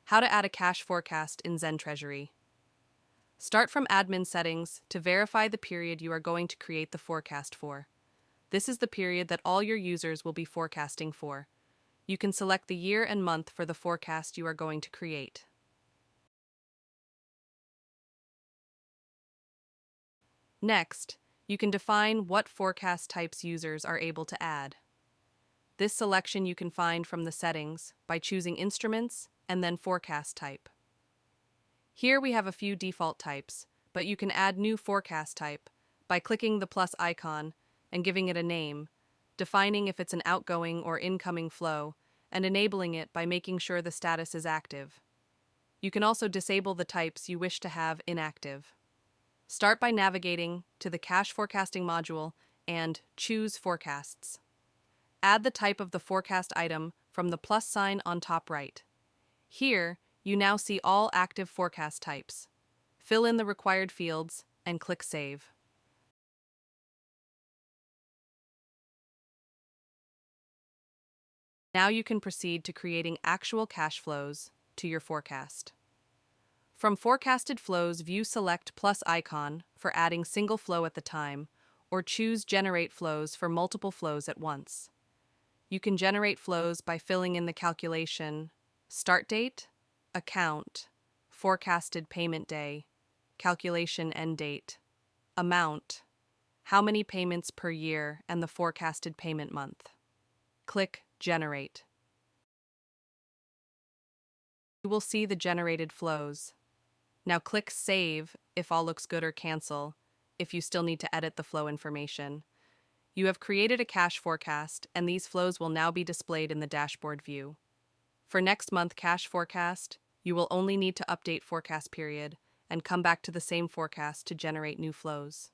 How to add a cash forecast in ZenTreasury. Start from admin settings to verify the period you are going to create the forecast for. This is the period that all your users will be forecasting for. You can select the year and month for the forecast you are going to create. Next, you can define what forecast types users are able to add. This selection you can find from the settings by choosing Instruments and then Forecast Type. Here we have a few default types, but you can add new forecast type by clicking the plus icon and giving it a name, defining if it's an outgoing or incoming flow, and enabling it by making sure the status is active. You can also disable the types you wish to have inactive. Start by navigating to the Cash Forecasting module and choose Forecasts. Add the type of the forecast item from the plus sign on top right. Here, you now see all active forecast types. Fill in the required fields and click Save. Now you can proceed to creating actual cash flows to your forecast. From Forecasted Flows, view select plus icon for adding single flow at the time, or choose Generate Flows for multiple flows at once. You can generate flows by filling in the calculation, start date, account, forecasted payment day, calculation end date, amount, how many payments per year, and the forecasted payment month. Click Generate. You will see the generated flows. Now click Save if all looks good, or Cancel if you still need to edit the flow information. You have created a cash forecast, and these flows will now be displayed in the dashboard view. For next month cash forecast, you will only need to update forecast period and come back to the same forecast to generate new flows.